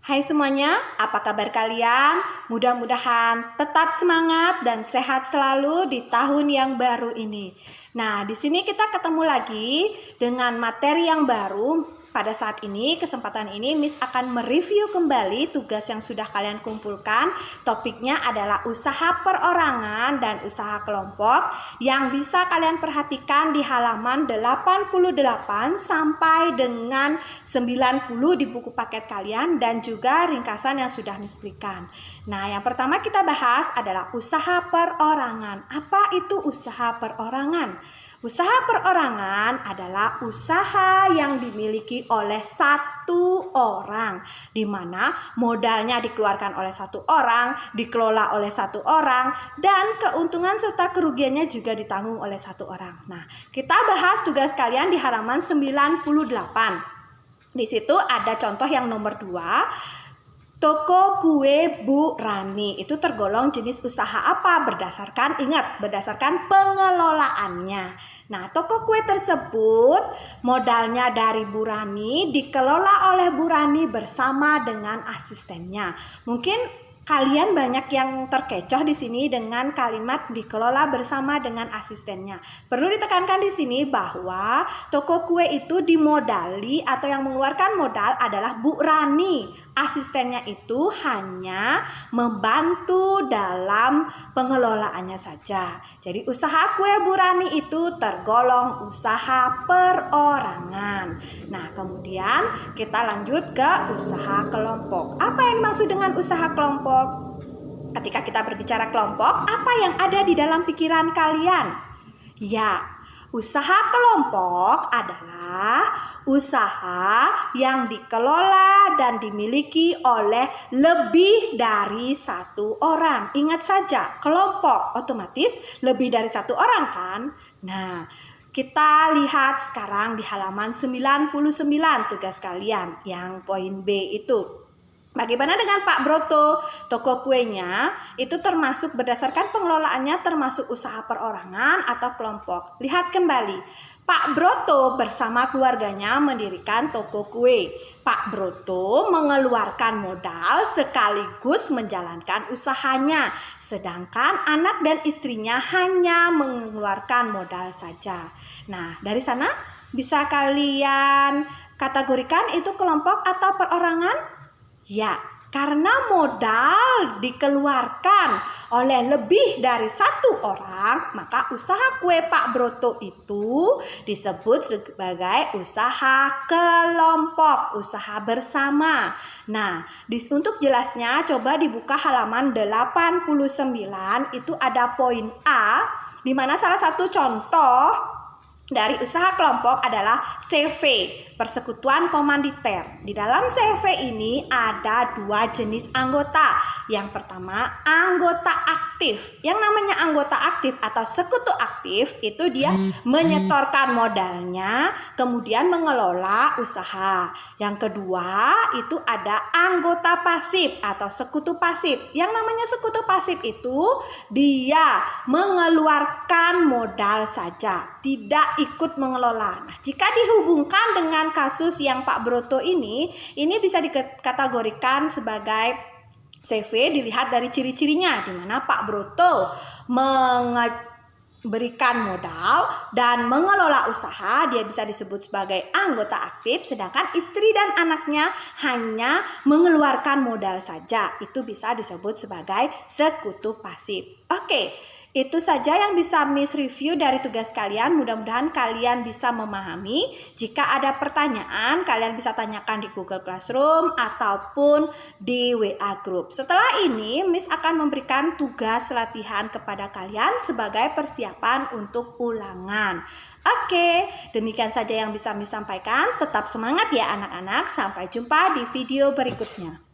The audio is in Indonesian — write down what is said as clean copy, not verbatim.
Hai semuanya, apa kabar kalian? Mudah-mudahan tetap semangat dan sehat selalu di tahun yang baru ini. Nah, di sini kita ketemu lagi dengan materi yang baru. Pada saat ini, kesempatan ini Miss akan mereview kembali tugas yang sudah kalian kumpulkan. Topiknya adalah usaha perorangan dan usaha kelompok yang bisa kalian perhatikan di halaman 88 sampai dengan 90 di buku paket kalian dan juga ringkasan yang sudah Miss berikan. Nah, yang pertama kita bahas adalah usaha perorangan. Apa itu usaha perorangan? Usaha perorangan adalah usaha yang dimiliki oleh satu orang, di mana modalnya dikeluarkan oleh satu orang, dikelola oleh satu orang, dan keuntungan serta kerugiannya juga ditanggung oleh satu orang. Nah, kita bahas tugas kalian di halaman 98. Di situ ada contoh yang nomor 2. Toko kue Bu Rani itu tergolong jenis usaha apa? Berdasarkan pengelolaannya. Nah, toko kue tersebut modalnya dari Bu Rani, dikelola oleh Bu Rani bersama dengan asistennya. Mungkin kalian banyak yang terkecoh di sini dengan kalimat dikelola bersama dengan asistennya. Perlu ditekankan di sini bahwa toko kue itu dimodali atau yang mengeluarkan modal adalah Bu Rani. Asistennya itu hanya membantu dalam pengelolaannya saja. Jadi usaha kue Bu Rani itu tergolong usaha perorangan. Nah, kemudian kita lanjut ke usaha kelompok. Apa yang dimaksud dengan usaha kelompok? Ketika kita berbicara kelompok, apa yang ada di dalam pikiran kalian? Ya, usaha kelompok adalah usaha yang dikelola dan dimiliki oleh lebih dari satu orang. Ingat saja, kelompok otomatis lebih dari satu orang kan? Nah, kita lihat sekarang di halaman 99 tugas kalian yang poin B itu. Bagaimana dengan Pak Broto? Toko kuenya itu termasuk berdasarkan pengelolaannya termasuk usaha perorangan atau kelompok. Lihat kembali. Pak Broto bersama keluarganya mendirikan toko kue. Pak Broto mengeluarkan modal sekaligus menjalankan usahanya. Sedangkan anak dan istrinya hanya mengeluarkan modal saja. Nah, dari sana bisa kalian kategorikan itu kelompok atau perorangan? Ya, karena modal dikeluarkan oleh lebih dari satu orang, maka usaha kue Pak Broto itu disebut sebagai usaha kelompok, usaha bersama. Nah, untuk jelasnya coba dibuka halaman 89, itu ada poin A, di mana salah satu contoh dari usaha kelompok adalah CV, persekutuan komanditer. Di dalam CV ini ada dua jenis anggota. Yang pertama, anggota aktif. Yang namanya anggota aktif atau sekutu aktif itu dia menyetorkan modalnya, kemudian mengelola usaha. Yang kedua, itu ada anggota pasif atau sekutu pasif. Yang namanya sekutu pasif itu dia mengeluarkan modal saja, tidak ikut mengelola. Nah, jika dihubungkan dengan kasus yang Pak Broto ini bisa dikategorikan sebagai CV. Dilihat dari ciri-cirinya, di mana Pak Broto berikan modal dan mengelola usaha, dia bisa disebut sebagai anggota aktif, sedangkan istri dan anaknya hanya mengeluarkan modal saja, itu bisa disebut sebagai sekutu pasif. Oke, itu saja yang bisa Miss review dari tugas kalian. Mudah-mudahan kalian bisa memahami. Jika ada pertanyaan, kalian bisa tanyakan di Google Classroom ataupun di WA Group. Setelah ini, Miss akan memberikan tugas latihan kepada kalian sebagai persiapan untuk ulangan. Oke, demikian saja yang bisa Miss sampaikan. Tetap semangat ya anak-anak. Sampai jumpa di video berikutnya.